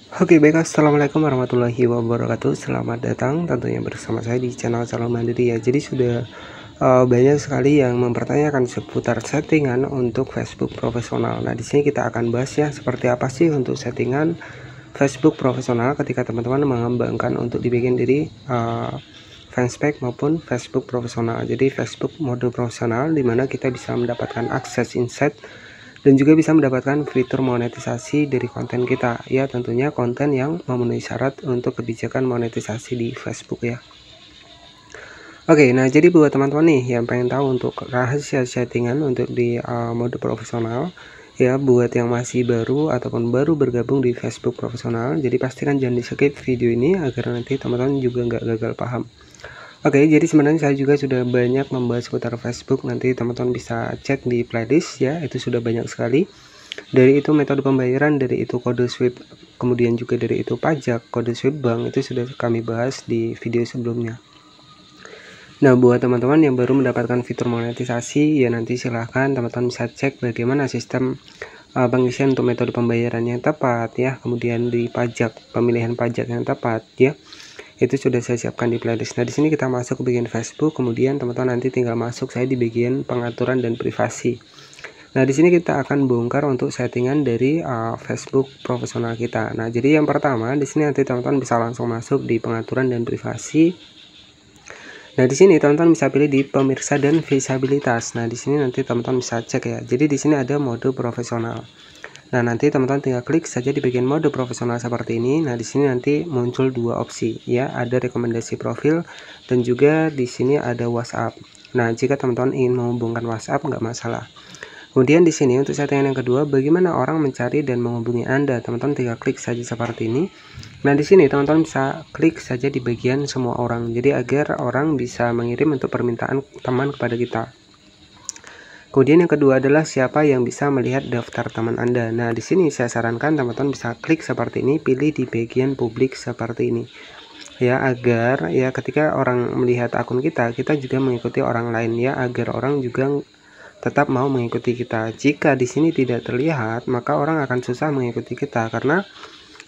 Oke, baik, assalamualaikum warahmatullahi wabarakatuh. Selamat datang tentunya bersama saya di channel Calon Mandiri ya. Jadi sudah banyak sekali yang mempertanyakan seputar settingan untuk Facebook profesional. Nah, di sini kita akan bahas ya seperti apa sih untuk settingan Facebook profesional ketika teman-teman mengembangkan untuk dibikin diri fanspage maupun Facebook profesional. Jadi Facebook mode profesional dimana kita bisa mendapatkan akses insight dan juga bisa mendapatkan fitur monetisasi dari konten kita ya, tentunya konten yang memenuhi syarat untuk kebijakan monetisasi di Facebook ya. Oke, nah jadi buat teman-teman nih yang pengen tahu untuk rahasia settingan untuk di mode profesional ya, buat yang masih baru ataupun baru bergabung di Facebook profesional, jadi pastikan jangan di skip video ini agar nanti teman-teman juga nggak gagal paham. Oke, jadi sebenarnya saya juga sudah banyak membahas seputar Facebook, nanti teman-teman bisa cek di playlist ya, itu sudah banyak sekali. Dari itu metode pembayaran, dari itu kode swipe, kemudian juga dari itu pajak, kode swipe bank, itu sudah kami bahas di video sebelumnya. Nah, buat teman-teman yang baru mendapatkan fitur monetisasi, ya nanti silahkan teman-teman bisa cek bagaimana sistem pengisian untuk metode pembayaran yang tepat ya, kemudian di pajak, pemilihan pajak yang tepat ya. Itu sudah saya siapkan di playlist. Nah, di sini kita masuk ke bagian Facebook, kemudian teman-teman nanti tinggal masuk saya di bagian pengaturan dan privasi. Nah, di sini kita akan bongkar untuk settingan dari Facebook profesional kita. Nah, jadi yang pertama di sini nanti teman-teman bisa langsung masuk di pengaturan dan privasi. Nah, di sini teman-teman bisa pilih di pemirsa dan visabilitas. Nah, di sini nanti teman-teman bisa cek ya. Jadi di sini ada mode profesional. Nah, nanti teman-teman tinggal klik saja di bagian mode profesional seperti ini. Nah, di sini nanti muncul dua opsi ya, ada rekomendasi profil dan juga di sini ada WhatsApp. Nah, jika teman-teman ingin menghubungkan WhatsApp nggak masalah. Kemudian di sini untuk settingan yang kedua, bagaimana orang mencari dan menghubungi Anda. Teman-teman tinggal klik saja seperti ini. Nah, di sini teman-teman bisa klik saja di bagian semua orang. Jadi agar orang bisa mengirim untuk permintaan teman kepada kita. Kemudian yang kedua adalah siapa yang bisa melihat daftar teman Anda. Nah, di sini saya sarankan teman-teman bisa klik seperti ini, pilih di bagian publik seperti ini. Ya, agar ya ketika orang melihat akun kita, kita juga mengikuti orang lain ya, agar orang juga tetap mau mengikuti kita. Jika di sini tidak terlihat, maka orang akan susah mengikuti kita karena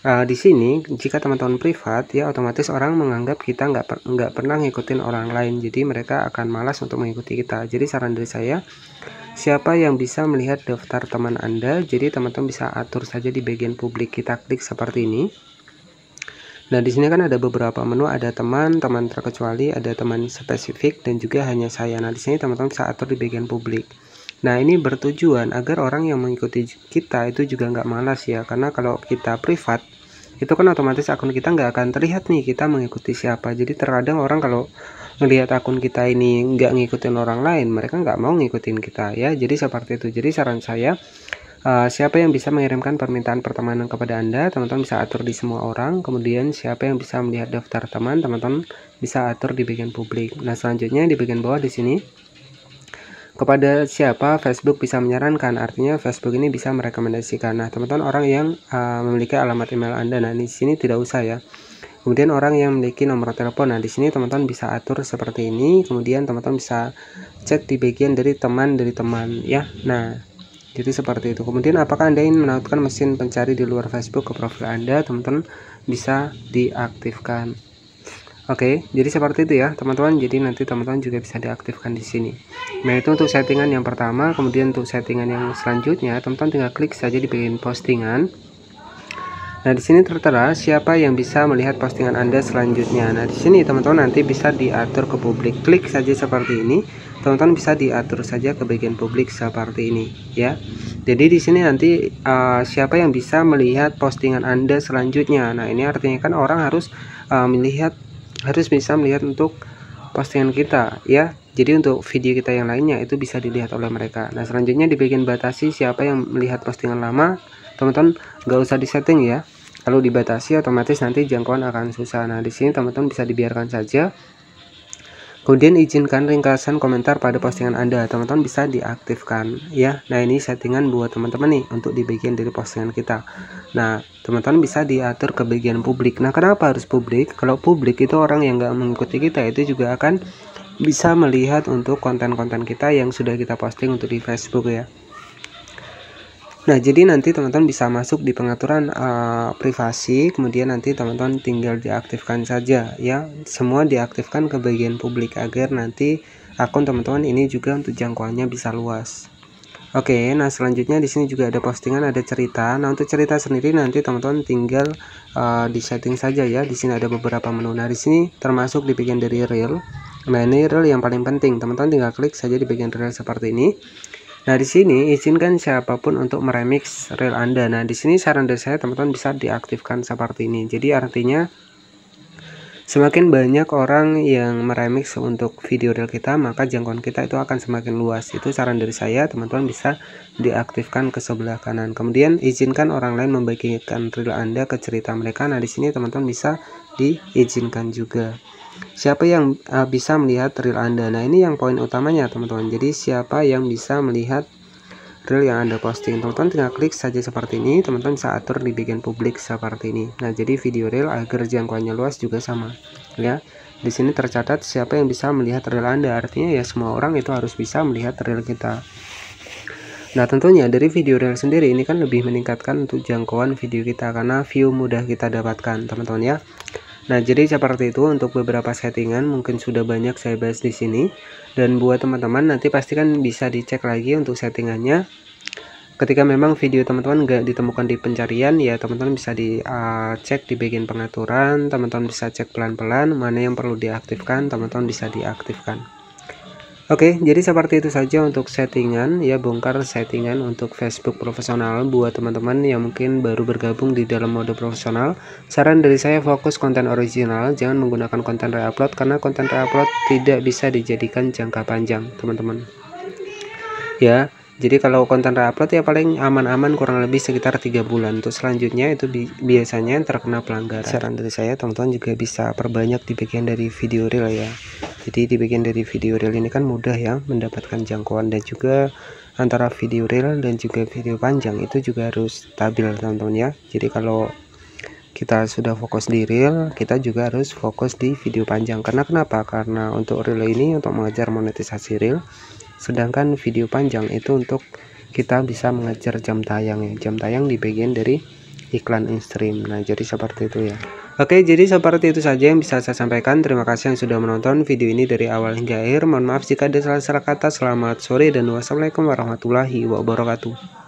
di sini jika teman-teman privat ya, otomatis orang menganggap kita nggak pernah ngikutin orang lain, jadi mereka akan malas untuk mengikuti kita. Jadi saran dari saya, siapa yang bisa melihat daftar teman Anda, jadi teman-teman bisa atur saja di bagian publik, kita klik seperti ini. Nah, di sini kan ada beberapa menu, ada teman terkecuali, ada teman spesifik dan juga hanya saya. Nah, di sini teman-teman bisa atur di bagian publik. Nah, ini bertujuan agar orang yang mengikuti kita itu juga nggak malas ya, karena kalau kita privat itu kan otomatis akun kita nggak akan terlihat nih kita mengikuti siapa. Jadi terkadang orang kalau melihat akun kita ini nggak ngikutin orang lain, mereka nggak mau ngikutin kita ya. Jadi seperti itu. Jadi saran saya, siapa yang bisa mengirimkan permintaan pertemanan kepada Anda, teman-teman bisa atur di semua orang. Kemudian siapa yang bisa melihat daftar teman, teman-teman bisa atur di bagian publik. Nah, selanjutnya di bagian bawah di sini, kepada siapa Facebook bisa menyarankan, artinya Facebook ini bisa merekomendasikan. Nah, teman-teman orang yang memiliki alamat email Anda, nah di sini tidak usah ya. Kemudian orang yang memiliki nomor telepon, nah di sini teman-teman bisa atur seperti ini. Kemudian teman-teman bisa cek di bagian dari teman ya. Nah, jadi seperti itu. Kemudian apakah Anda ingin menautkan mesin pencari di luar Facebook ke profil Anda, teman-teman bisa diaktifkan. Oke, jadi seperti itu ya teman-teman. Jadi nanti teman-teman juga bisa diaktifkan di sini. Nah, itu untuk settingan yang pertama. Kemudian untuk settingan yang selanjutnya, teman-teman tinggal klik saja di bagian postingan. Nah, di sini tertera siapa yang bisa melihat postingan Anda selanjutnya. Nah, di sini teman-teman nanti bisa diatur ke publik. Klik saja seperti ini. Teman-teman bisa diatur saja ke bagian publik seperti ini ya. Jadi di sini nanti siapa yang bisa melihat postingan Anda selanjutnya. Nah, ini artinya kan orang harus bisa melihat untuk postingan kita ya. Jadi untuk video kita yang lainnya itu bisa dilihat oleh mereka. Nah, selanjutnya di bagian batasi siapa yang melihat postingan lama, teman-teman nggak usah disetting ya. Kalau dibatasi otomatis nanti jangkauan akan susah. Nah, di sini teman-teman bisa dibiarkan saja. Kemudian izinkan ringkasan komentar pada postingan Anda, teman-teman bisa diaktifkan ya. Nah, ini settingan buat teman-teman nih untuk di bagian dari postingan kita. Nah, teman-teman bisa diatur ke bagian publik. Nah, kenapa harus publik? Kalau publik itu orang yang nggak mengikuti kita itu juga akan bisa melihat untuk konten-konten kita yang sudah kita posting untuk di Facebook ya. Nah, jadi nanti teman-teman bisa masuk di pengaturan privasi, kemudian nanti teman-teman tinggal diaktifkan saja ya. Semua diaktifkan ke bagian publik agar nanti akun teman-teman ini juga untuk jangkauannya bisa luas. Oke, nah selanjutnya di sini juga ada postingan, ada cerita. Nah, untuk cerita sendiri nanti teman-teman tinggal di setting saja ya. Di sini ada beberapa menu. Nah, di sini termasuk di bagian dari reel. Nah, ini reel yang paling penting. Teman-teman tinggal klik saja di bagian reel seperti ini. Nah, di sini izinkan siapapun untuk meremix reel Anda. Nah, di sini saran dari saya teman-teman bisa diaktifkan seperti ini. Jadi artinya semakin banyak orang yang meremix untuk video reel kita, maka jangkauan kita itu akan semakin luas. Itu saran dari saya, teman-teman bisa diaktifkan ke sebelah kanan. Kemudian izinkan orang lain membagikan reel Anda ke cerita mereka. Nah, di sini teman-teman bisa diizinkan juga. Siapa yang bisa melihat reel Anda? Nah, ini yang poin utamanya teman-teman. Jadi siapa yang bisa melihat reel yang Anda posting? Teman-teman tinggal klik saja seperti ini. Teman-teman bisa atur di bagian publik seperti ini. Nah, jadi video reel agar jangkauannya luas juga sama ya. Di sini tercatat siapa yang bisa melihat reel Anda. Artinya ya semua orang itu harus bisa melihat reel kita. Nah, tentunya dari video reel sendiri ini kan lebih meningkatkan untuk jangkauan video kita karena view mudah kita dapatkan teman-teman ya. Nah, jadi seperti itu untuk beberapa settingan mungkin sudah banyak saya bahas di sini, dan buat teman-teman nanti pastikan bisa dicek lagi untuk settingannya. Ketika memang video teman-teman nggak ditemukan di pencarian, ya teman-teman bisa dicek di bagian pengaturan, teman-teman bisa cek pelan-pelan mana yang perlu diaktifkan, teman-teman bisa diaktifkan. Oke, jadi seperti itu saja untuk settingan ya, bongkar settingan untuk Facebook profesional buat teman-teman yang mungkin baru bergabung di dalam mode profesional. Saran dari saya fokus konten original, jangan menggunakan konten reupload karena konten reupload tidak bisa dijadikan jangka panjang, teman-teman. Ya, jadi kalau konten reupload ya paling aman-aman kurang lebih sekitar 3 bulan. Untuk selanjutnya itu biasanya terkena pelanggaran. Saran dari saya teman-teman juga bisa perbanyak di bagian dari video reel ya. Jadi di bagian dari video reel ini kan mudah ya mendapatkan jangkauan, dan juga antara video reel dan juga video panjang itu juga harus stabil teman-teman ya. Jadi kalau kita sudah fokus di reel, kita juga harus fokus di video panjang. Karena kenapa? Karena untuk reel ini untuk mengejar monetisasi reel, sedangkan video panjang itu untuk kita bisa mengejar jam tayang ya. Jam tayang di bagian dari iklan in-stream. Nah, jadi seperti itu ya. Oke, jadi seperti itu saja yang bisa saya sampaikan. Terima kasih yang sudah menonton video ini dari awal hingga akhir. Mohon maaf jika ada salah-salah kata. Selamat sore dan wassalamualaikum warahmatullahi wabarakatuh.